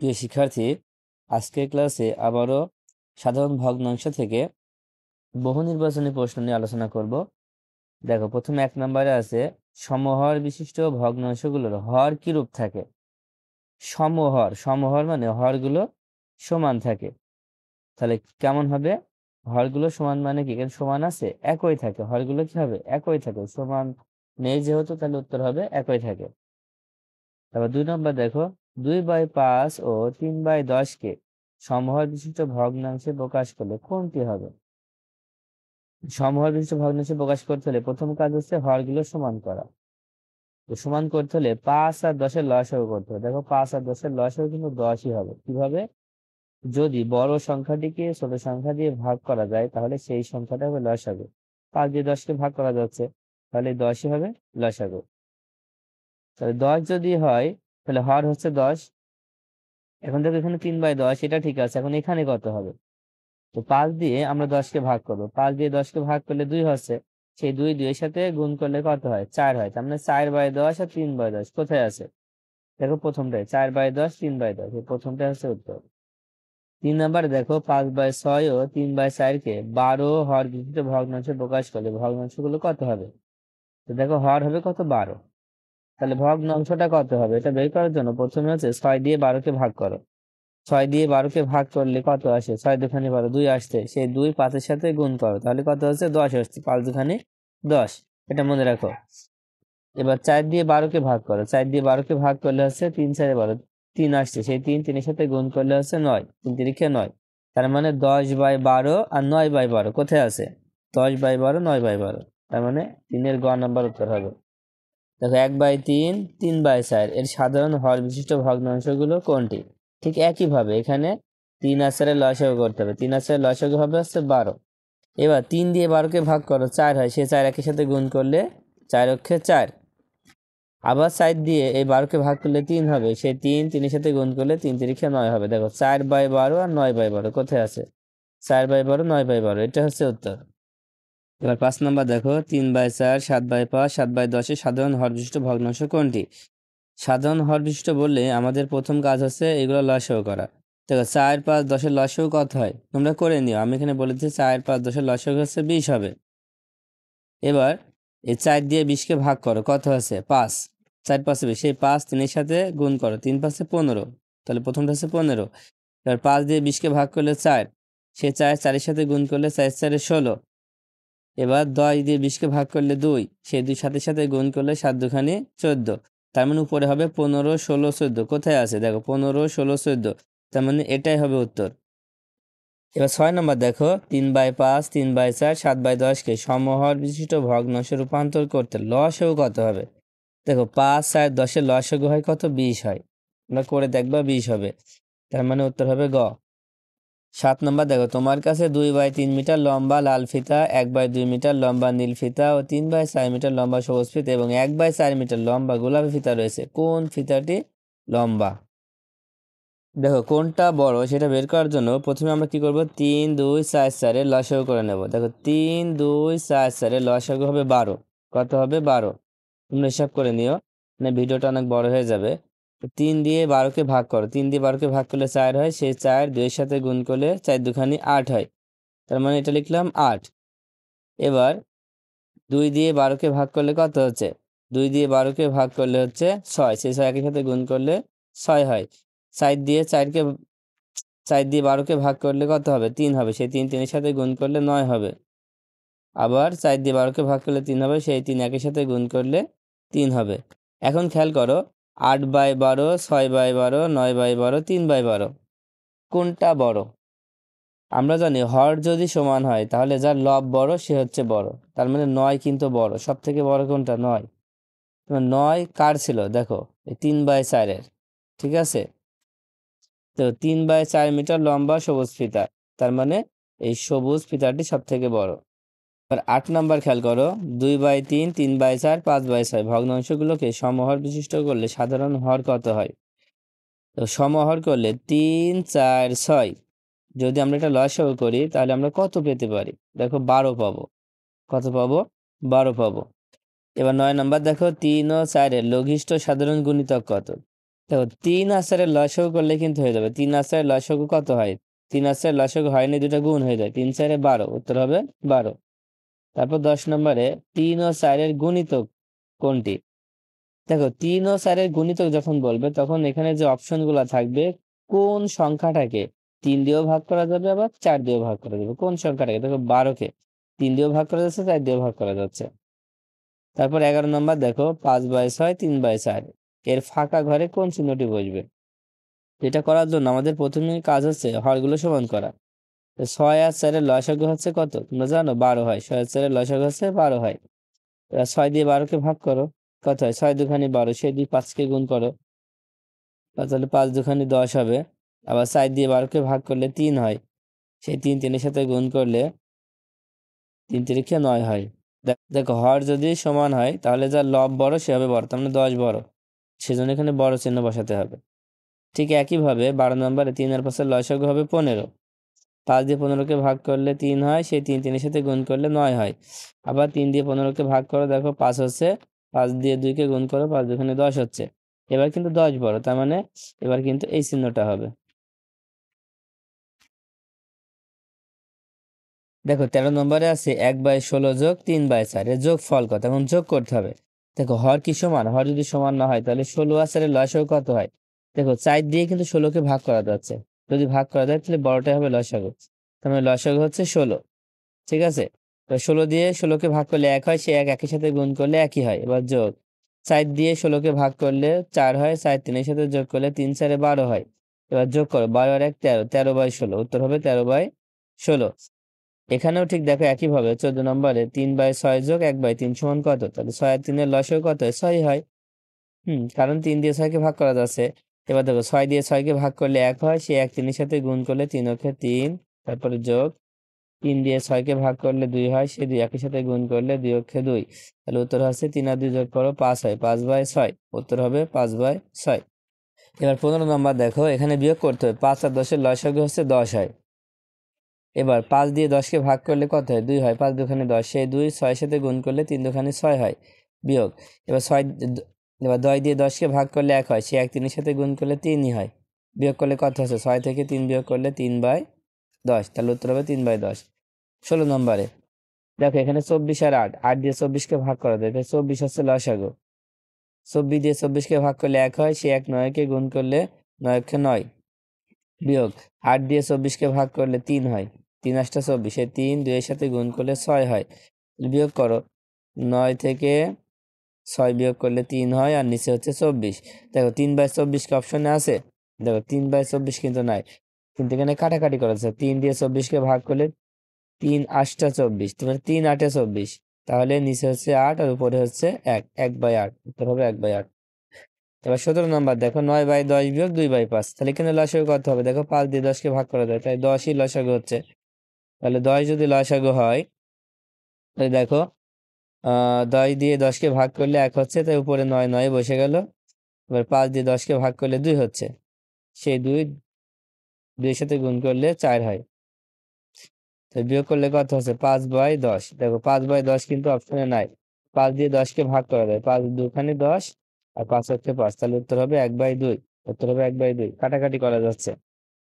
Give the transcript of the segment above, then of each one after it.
প্রিয় শিক্ষার্থী, আজকের ক্লাসে আবারও সাধারণ ভগ্নাংশ থেকে বহু নির্বাচনী প্রশ্ন নিয়ে আলোচনা করব। দেখো, প্রথমে 1 নম্বরে আছে সমহর বিশিষ্ট ভগ্নাংশগুলোর হর কি রূপ থাকে। সমহর, সমহর মানে হরগুলো সমান থাকে। তাহলে কেমন হবে? হরগুলো সমান মানে কি? এখানে সমান আছে, একই থাকে। হরগুলো কি হবে? একই থাকে। সমান নেই যেহেতু, তাহলে উত্তর হবে একই থাকে। তারপর 2 নম্বর দেখো, 2/5 ও 3/10 কে সমহর বিশিষ্ট ভগ্নাংশে প্রকাশ করলে কোনটি হবে? সমহর বিশিষ্ট ভগ্নাংশে প্রকাশ করতে হলে প্রথম কাজ হচ্ছে হরগুলো সমান করা। তো সমান করতে হলে 5 আর 10 এর লসাগু করতে হবে। দেখো, 5 আর 10 এর লসাগু কিন্তু 10ই হবে। কিভাবে? যদি বড় সংখ্যাটিকে ছোট সংখ্যা দিয়ে ভাগ করা যায় তাহলে সেই সংখ্যাটা হবে লসাগু। 5 দিয়ে 10 কে ভাগ করা যাচ্ছে, তাহলে 10ই হবে লসাগু। তাহলে 10 যদি হয় তাহলে হর হচ্ছে 10। এখন দেখো, এখানে 3/10, এটা ঠিক আছে। এখন এখানে কত হবে? তো 5 দিয়ে আমরা 10কে ভাগ করবো। 5 দিয়ে 10কে ভাগ করলে 2 হচ্ছে। সেই 2 2 এর সাথে গুণ করলে কত হয়? 4 হয়। তার মানে 4/10 আর 3/10 কোথায় আছে? দেখো, প্রথমটাই 4/10 3/10, এই প্রথমটা হচ্ছে উত্তর। 3 নাম্বারে দেখো, 5/6 ও 3/4 কে 12 হর বিশিষ্ট ভগ্নাংশে প্রকাশ করলে ভগ্নাংশগুলো কত হবে? তো দেখো, হর হবে কত? 12। তাহলে ভগ্নাংশটা কত হবে? এটা বের করার জন্য প্রথমে হচ্ছে 6 দিয়ে 12কে ভাগ করো। 6 দিয়ে 12কে ভাগ করলে কত আসে? 6 দুখানি 12, 2 আসছে। সেই 2 5-এর সাথে গুণ করো, তাহলে কত হচ্ছে? 10 আসছে। 5 দুখানি 10, এটা মনে রাখো। এবার 4 দিয়ে 12কে ভাগ করো। 4 দিয়ে 12কে ভাগ করলে হচ্ছে 3 4 12, 3 আসছে। সেই 3 3-এর সাথে গুণ করলে হচ্ছে 9, 3 3-এ 9। তার মানে 10/12 আর 9/12 কোথায় আছে? 10/12 9/12, তার মানে 3-এর গ নাম্বার উত্তর হবে। দেখো, 1/3 3/4 এর সাধারণ হর বিশিষ্ট ভগ্নাংশগুলো কোনটি? ঠিক একইভাবে এখানে 3 আর 4-এর লসাগু করতে হবে। 3 আর 4-এর লসাগু হবে হচ্ছে 12। এবার 3 দিয়ে 12কে ভাগ করো, 4 হয়। সে 4 একের সাথে গুণ করলে 4 অক্ষে 4। আবার 4 দিয়ে এই 12কে ভাগ করলে 3 হবে। সেই 3 3-এর সাথে গুণ করলে 3 3-এ 9 হবে। দেখো, 4/12 আর 9/12 কোথায় আছে? 4/12 9/12, এটা হচ্ছে উত্তর। এবার 5 নাম্বার দেখো, 3/4 7/5 7/10 এর সাধারণ হর বিশিষ্ট ভগ্নাংশ কোনটি? সাধারণ হর বিশিষ্ট বললে আমাদের প্রথম কাজ হচ্ছে এগুলো লসাগু করা। দেখো, 4 5 10-এর লসাগু কত হয়? তোমরা করে নিও। আমি এখানে বলেছি 4 5 10-এর লসাগু হচ্ছে 20 হবে। এবার এই 4 দিয়ে 20কে ভাগ করো, কত আছে? 5। 4 5 20, সেই 5 3-এর সাথে গুণ করো, 3 5 15, তাহলে প্রথমটা হচ্ছে 15। এবার 5 দিয়ে 20কে ভাগ করলে 4, সেই 4 4-এর সাথে গুণ করলে 4 4 16। এবার 10 দিয়ে 20কে ভাগ করলে 2, সেই 2 সাথে সাথে গুণ করলে 7 দুখানি 14। তার মানে উপরে হবে 15 16 14, কোথায় আছে? দেখো, 15 16 14, তার মানে এটাই হবে উত্তর। এবার 6 নম্বর দেখো, 3/5 3/4 7/10 কে সমহর বিশিষ্ট ভগ্নাংশে রূপান্তর করতে লসাগু কত হবে? দেখো, 5 4 10-এর লসাগু হয় কত? 20 হয়। আমরা করে দেখবা 20 হবে। তার মানে উত্তর হবে গ। 7 নম্বর দেখো, তোমার কাছে 2/3 মিটার লম্বা লাল ফিতা, 1/2 মিটার লম্বা নীল ফিতা ও 3/4 মিটার লম্বা সবুজ ফিতা এবং 1/4 মিটার লম্বা গোলাপি ফিতা রয়েছে। কোন ফিতাটি লম্বা? দেখো, কোনটা বড় সেটা বের করার জন্য প্রথমে আমরা কি করব? 3 2 4 4 এর লসাগু করে নেব। দেখো, 3 2 4 4 এর লসাগু হবে 12। কত হবে? 12। তোমরা হিসাব করে নিও, মানে ভিডিওটা অনেক বড় হয়ে যাবে। 3 দিয়ে 12কে ভাগ করো। 3 দিয়ে 12কে ভাগ করলে 4 হয়। সেই 4 2 এর সাথে গুণ করলে 4 দুখানি 8 হয়। তার মানে এটা লিখলাম 8। এবার 2 দিয়ে 12কে ভাগ করলে কত হচ্ছে? 2 দিয়ে 12কে ভাগ করলে হচ্ছে 6, সেই 6 একের সাথে গুণ করলে 6 হয়। 4 দিয়ে 12কে ভাগ করলে কত হবে? 3 হবে। সেই 3 3-এর সাথে গুণ করলে 9 হবে। আবার 4 দিয়ে 12কে ভাগ করলে 3 হবে। সেই 3 একের সাথে গুণ করলে 3 হবে। এখন খেয়াল করো, 8/12 6/12 9/12 3/12 কোনটা বড়? আমরা জানি হর যদি সমান হয় তাহলে যার লব বড় সে হচ্ছে বড়। তার মানে 9 কিন্তু বড়। সব থেকে বড় কোনটা? 9। 9 কার ছিল? দেখো, এই 3/4 এর। ঠিক আছে, তো 3/4 মিটার লম্বা সবুজ ফিতা, তার মানে এই সবুজ ফিতাটি সব থেকে বড়। এবার 8 নাম্বার খেয়াল করো, 2/3 3/4 5/6 ভগ্নাংশগুলোকে সমহর বিশিষ্ট করলে সাধারণ হর কত হয়? তো সমহর করলে 3 4 6, যদি আমরা এটা লসাগু করি তাহলে আমরা কত পেতে পারি? দেখো, 12 পাবো। কত পাবো? 12 পাবো। এবার 9 নাম্বার দেখো, 3 ও 4 এর লঘিষ্ঠ সাধারণ গুণিতক কত? দেখো 3 আর 4 এর লসাগু করলে কিন্তু হয়ে যাবে। 3 আর 4 এর লসাগু কত হয়? 3 আর 4 লসাগু হয়নি, দুটা গুণ হয়ে যায়, 3 4 12, উত্তর হবে 12। তারপর 10 নম্বরে 3 ও 4 এর গুণিতক কোনটি? দেখো 3 ও 4 এর গুণিতক যখন বলবে তখন এখানে যে অপশন গুলা থাকবে, কোন সংখ্যাটাকে 3 দিয়েও ভাগ করা যাবে আবার 4 দিয়েও ভাগ করা যাবে, কোন সংখ্যাটাকে? দেখো 12 কে 3 দিয়েও ভাগ করা যাচ্ছে, 4 দিয়েও ভাগ করা যাচ্ছে। তারপর 11 নম্বর দেখো 5/6 3/4, এর ফাঁকা ঘরে কোন চিহ্নটি বসবে? এটা করার জন্য আমাদের প্রথমে কাজ হচ্ছে হরগুলো সমান করা। তো 6 আর 4 এর লসাগু হচ্ছে কত তোমরা জানো? 12 হয়। 6 আর 4 এর লসাগু হচ্ছে 12 হয়। এবার 6 দিয়ে 12কে ভাগ করো, কত হয়? 6 দুখানি 12, সেই দিয়ে 5কে গুণ করো, তাহলে 5 দুখানি 10 হবে। আবার 4 দিয়ে 12কে ভাগ করলে 3 হয়, সেই 3 3 এর সাথে গুণ করলে 3 3 9 হয়। দেখো হর যদি সমান হয় তাহলে যার লব বড় সে হবে বড়, তার মানে 10 বড়, সেজন্য এখানে বড় চিহ্ন বসাতে হবে। ঠিক একইভাবে 12 নম্বরে 3 আর 5 এর লসাগু হবে 15। 5 দিয়ে 15কে ভাগ করলে 3 হয়, সেই 3 3 এর সাথে গুণ করলে 9 হয়। আবার 3 দিয়ে 15কে ভাগ করো, দেখো 5 হচ্ছে, 5 দিয়ে 2কে গুণ করো, 5 দুগুণে 10 হচ্ছে। এবার কিন্তু 10 বড়, তার মানে এবার কিন্তু এই চিহ্নটা হবে। দেখো 13 নম্বরে আছে 1/16 যোগ 3/4, এর যোগ ফল কত? এখন যোগ করতে হবে। দেখো হর কি সমান? হর যদি সমান না হয় তাহলে 16 আর 4 লসাগু কত হয়? দেখো 4 দিয়ে কিন্তু 16কে ভাগ করা যাচ্ছে, যদি ভাগ করা যায় তাহলে বড়টাই হবে লসাগু, তার মানে লসাগু হচ্ছে 16। ঠিক আছে, তো 16 দিয়ে 16কে ভাগ করলে 1 হয়, সে একের সাথে গুণ করলে একই হয়। এবার যোগ 4 দিয়ে 16কে ভাগ করলে 4 হয়, 4 3 এর সাথে যোগ করলে 3 4 12 হয়। এবার যোগ করো, 12 আর 1 13, 13/16, উত্তর হবে 13/16। এখানেও ঠিক দেখো একইভাবে 14 নম্বরে 3/6 যোগ 1/3 সমান কত? তাহলে 6 আর 3 এর লসাগু কত হয়? 6 হয়। কারণ 3 দিয়ে 6কে ভাগ করা যাচ্ছে। এবার দেখো 6 দিয়ে 6কে ভাগ করলে 1 হয়, সে 1 3 এর সাথে গুণ করলে 3 অক্ষে 3, তারপরে যোগ 3 দিয়ে 6কে ভাগ করলে 2 হয়, সে 2 একই সাথে গুণ করলে 2 অক্ষে 2, তাহলে উত্তর হচ্ছে 3 আর 2 যোগ করো 5 হয়, 5/6, উত্তর হবে 5/6। এবার 15 নম্বর দেখো, এখানে বিয়োগ করতে হবে। 5 আর 10 এর লসাগু হচ্ছে 10 হয়। এবার 5 দিয়ে 10কে ভাগ করলে কত হয়? 2 হয়, 5 দুখানি 10, সেই 2 6 সাথে গুণ করলে 3 দুখানি 6 হয়, বিয়োগ। এবার 6 এবার 10 দিয়ে 10কে ভাগ করলে 1 হয়, সে 1 3 এর সাথে গুণ করলে 3ই হয়, বিয়োগ করলে কত হচ্ছে? 6 থেকে 3 বিয়োগ করলে 3/10, তাহলে উত্তর হবে 3/10। 16 নম্বরে দেখো এখানে 24 আর 8, 8 দিয়ে 24কে ভাগ করা যায়, তাই 24 হচ্ছে লসাগু। 24 দিয়ে 24কে ভাগ করলে 1 হয়, সে 1 9কে গুণ করলে 9 একে 9, বিয়োগ 8 দিয়ে 24কে ভাগ করলে 3 হয়, 3 8 24, এই 3 2 এর সাথে গুণ করলে 6 হয়, বিয়োগ করো, 9 থেকে 6 বিয়োগ করলে 3 হয়, আর নিচে হচ্ছে 24। দেখো 3/24 কি অপশনে আছে? দেখো 3/24 কিন্তু নাই, কিন্তু এখানে কাটাকাটি করা আছে। 3 দিয়ে 24কে ভাগ করলে 3 8 24, তারপরে 3 8 24, তাহলে নিচে হচ্ছে 8 আর উপরে হচ্ছে 1, 1/8, উত্তর হবে 1/8। এবার 17 নম্বর দেখো 9/10 বিয়োগ 2/5, তাহলে এখানে লসাগু কত হবে? দেখো 5 দিয়ে 10কে ভাগ করা যায়, তাই 10ই লসাগু হচ্ছে। তাহলে 10 যদি লসাগু হয়, তাহলে দেখো 10 দিয়ে 10কে ভাগ করলে 1 হচ্ছে, তাই উপরে 9 9 বসে গেল। এবার 5 দিয়ে 10কে ভাগ করলে 2 হচ্ছে, সেই 2 2 এর সাথে গুণ করলে 4 হয়, তাই বিয়োগ করলে কত হচ্ছে? 5/10। দেখো 5/10 কিন্তু অপশনে নাই, 5 দিয়ে 10কে ভাগ করা যায়, 5 দুখানি 10 আর 5 হচ্ছে 5, তাহলে উত্তর হবে 1/2, উত্তর হবে 1/2, কাটাকাটি করা যাচ্ছে।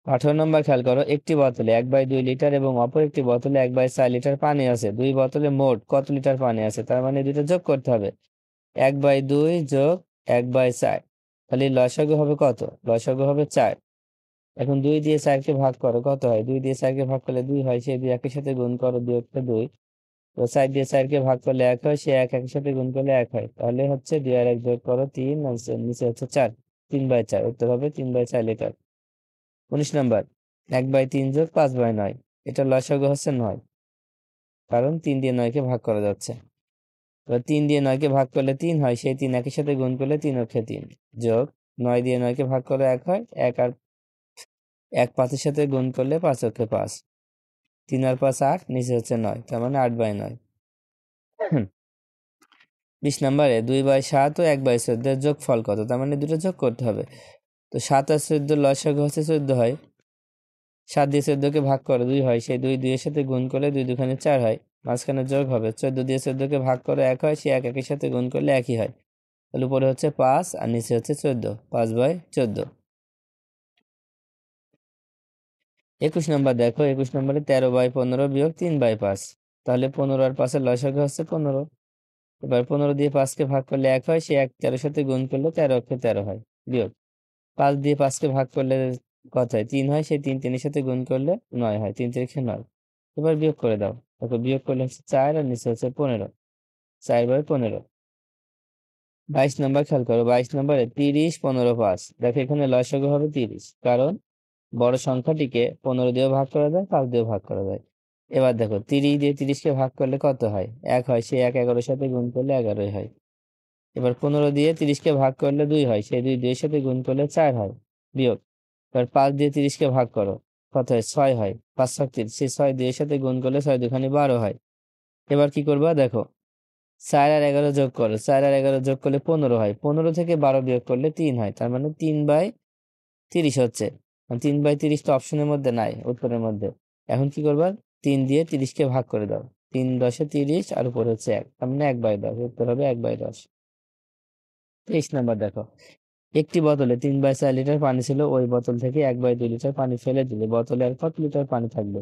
18 নম্বর খেয়াল করো, একটি বোতলে 1/2 লিটার এবং অপর একটি বোতলে 1/4 লিটার পানি আছে, দুই বোতলে মোট কত লিটার পানি আছে? তার মানে দুটো যোগ করতে হবে, 1/2 যোগ 1/4, তাহলে লসাগু হবে কত? লসাগু হবে 4। এখন 2 দিয়ে 4কে ভাগ করো, কত হয়? 2 দিয়ে 4কে ভাগ করলে 2 হয়, সেই 2 একই সাথে গুণ করো, 2 একটা 2, তো 4 দিয়ে 4কে ভাগ করলে 1 হয়, সে 1 একই সাথে গুণ করলে 1 হয়, তাহলে হচ্ছে 2 আর 1 যোগ করো 3, আর নিচে হচ্ছে 4, 3/4, উত্তর হবে 3/4 লিটার। 19 নম্বর 1/3 যোগ 5/9, এটা লসাগু হচ্ছে 9, কারণ 3 দিয়ে 9কে ভাগ করা যাচ্ছে। এবার 3 দিয়ে 9কে ভাগ করলে 3 হয়, সেই 3 একই সাথে গুণ করলে 3 অক্ষে 3, যোগ 9 দিয়ে 9কে ভাগ করলে 1 হয়, 1 আর 1 5-এর সাথে গুণ করলে 5 অক্ষে 5, 3 আর 5 8, নিচে হচ্ছে 9, তার মানে 8/9। 20 নম্বরে 2/7 ও 1/14 এর যোগ ফল কত? তার মানে দুটো যোগ করতে হবে। তো 7 আর 14 লসাগু হচ্ছে 14 হয়, 7 দিয়ে 14কে ভাগ করো, 2 হয়, সেই 2 2 এর সাথে গুণ করলে 2 দুখানে 4 হয়, মাঝখানে যোগ হবে, 14 দিয়ে 14কে ভাগ করো 1 হয়, সে 1 একের সাথে গুণ করলে একই হয়, তাহলে উপরে হচ্ছে 5 আর নিচে হচ্ছে 14, 5/14। 21 নম্বর দেখো, 21 নম্বরে 13/15 বিয়োগ 3/5। তাহলে 15 আর 5 এর লসাগু হচ্ছে 15। এবার 15 দিয়ে 5কে ভাগ করলে 1 হয়, সে 1 13 সাথে গুণ করলে 13 অক্ষে 13 হয়, বিয়োগ 5 দিয়ে 5কে ভাগ করলে কত হয়, 3 হয়, সেই 3 3 সাথে গুণ করলে 9 হয়, 3 3 9। এবার বিয়োগ করে দাও, দেখো বিয়োগ করলে হচ্ছে 4 আর নিচে হচ্ছে 15, 4/15। 22 নম্বর খেয়াল করো, 22 নম্বরে 30 15 5। দেখো এখানে লসাগু হবে 30, কারণ বড় সংখ্যাটিকে 15 দিয়ে ভাগ করা যায়, 5 দিয়ে ভাগ করা যায়। এবার দেখো 30 দিয়ে 30কে ভাগ করলে কত হয়, 1 হয়, সেই 1 11 সাথে গুণ করলে 11 হয়। এবার 15 দিয়ে 30কে ভাগ করলে 2 হয়, সেই 2 2 সাথে গুণ করলে 4 হয়, বিয়োগ। এবার 5 দিয়ে 30কে ভাগ করো, কত হয়, 6 হয়, 5 6 30, সেই 6 2 সাথে গুণ করলে 6 2 12 হয়। এবার কি করবা, দেখো 4 আর 11 যোগ করো, 4 আর 11 যোগ করলে 15 হয়, 15 থেকে 12 বিয়োগ করলে 3 হয়, তার মানে 3/30 হচ্ছে। 3/30 তো অপশনের মধ্যে নাই, উত্তরের মধ্যে। এখন কি করবা, 3 দিয়ে 30কে ভাগ করে দাও, 3 10 30 আর উপরে হচ্ছে 1, তার মানে 1/10, উত্তর হবে 1/10। 23 নাম্বার দেখো, একটি বোতলে 3/4 লিটার পানি ছিল, ওই বোতল থেকে 1/2 লিটার পানি ফেলে দিলে বোতলে আর কত লিটার পানি থাকবে?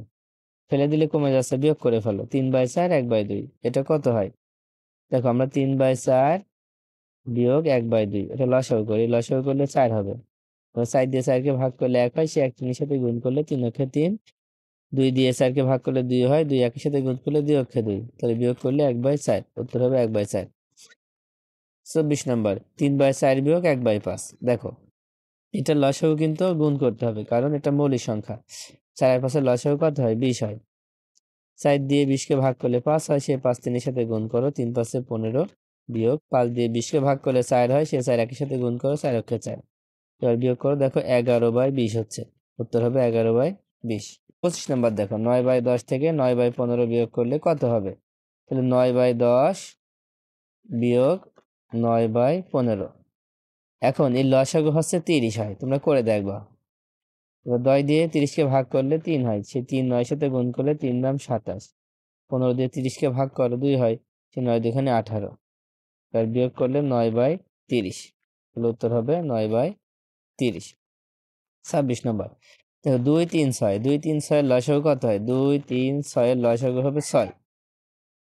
ফেলে দিলে কমে যাচ্ছে, বিয়োগ করে ফেলো। 3/4 1/2, এটা কত হয়? দেখো আমরা 3/4 বিয়োগ 1/2, এটা লসাগু করি, লসাগু করলে 4 হবে। 4 দিয়ে 4কে ভাগ করলে 1 হয়, সে 1 3 সাথে গুণ করলে 3 অক্ষে 3। 2 দিয়ে 4কে ভাগ করলে 2 হয়, 2 1 সাথে গুণ করলে 2 অক্ষে 2, তাহলে বিয়োগ করলে 1/4, উত্তর হবে 1/4। 24 নম্বর, 3/4 বিয়োগ 1/5। দেখো এটা লসাগু কিন্তু গুণ করতে হবে, কারণ এটা মৌলিক সংখ্যা। 4 আর 5 এর লসাগু কত হয়, 20 হয়। 4 দিয়ে 20কে ভাগ করলে 5 হয়, সে 5 3 সাথে গুণ করো, 3 5 15, বিয়োগ 5 দিয়ে 20কে ভাগ করলে 4 হয়, সে 4 1 সাথে গুণ করো, 4 অক্ষে 4। এবার বিয়োগ করো, দেখো 11/20 হচ্ছে, উত্তর হবে 11/20। 25 নম্বর দেখো, 9/10 থেকে 9/15 বিয়োগ করলে কত হবে? তাহলে 9/10 বিয়োগ 9/15। এখন এই লসাগু হচ্ছে 30 হয়, তোমরা করে দেখবা। এবার 10 দিয়ে 30কে ভাগ করলে 3 হয়, সেই 3 9 সাথে গুণ করলে 3 দাম 27। 15 দিয়ে 30কে ভাগ করো, 2 হয়, সেই 9 2 18। তার বিয়োগ করলে 9/30, তাহলে উত্তর হবে 9/30। 26 নম্বর দেখো, 2 3 6, 2 3 6 এর লসাগু কত হয়? 2 3 6 এর লসাগু হবে 6,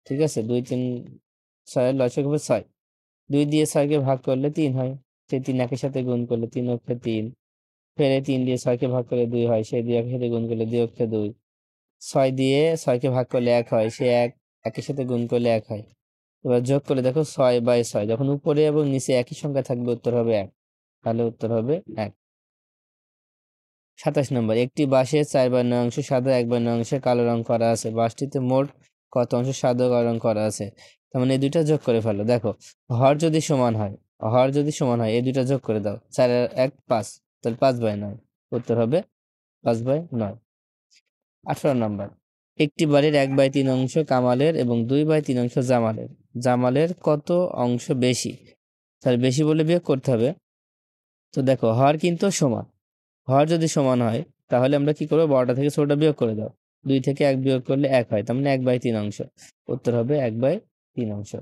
ঠিক আছে, 2 3 6 এর লসাগু হবে 6। 2 দিয়ে 6কে ভাগ করলে 3 হয়, সেই 3 1 সাথে গুণ করলে 3 অক্ষে 3। ফেরে 3 দিয়ে 6কে ভাগ করলে 2 হয়, সেই 2 1 সাথে গুণ করলে 2 অক্ষে 2। 6 দিয়ে 6কে ভাগ করলে 1 হয়, সে 1 1 সাথে গুণ করলে 1 হয়। এবার যোগ করে দেখো 6/6, যখন উপরে এবং নিচে একই সংখ্যা থাকবে উত্তর হবে 1, তাহলে উত্তর হবে 1। 27 নম্বর, একটি বাঁশের 4/9 অংশ সাদা, 1/9 অংশে কালো রং করা আছে, বাঁশটিতে মোট কত অংশ সাদা ও কালো রং করা আছে? তার মানে এই দুইটা যোগ করে ফেলো। দেখো হর যদি সমান হয়, হর যদি সমান হয়, এই দুইটা যোগ করে দাও, 4 আর 1 5, তাহলে 5/9, উত্তর হবে 5/9। 18 নম্বর, একটি বাড়ির 1/3 অংশ কামালের এবং 2/3 অংশ জামালের, জামালের কত অংশ বেশি? তাহলে বেশি বলে বিয়োগ করতে হবে। তো দেখো হর কিন্তু সমান, হর যদি সমান হয় তাহলে আমরা কি করবো, বড়টা থেকে ছোটটা বিয়োগ করে দাও। 2 থেকে 1 বিয়োগ করলে 1 হয়, তার মানে 1/3 অংশ, উত্তর হবে 1/3 অংশ।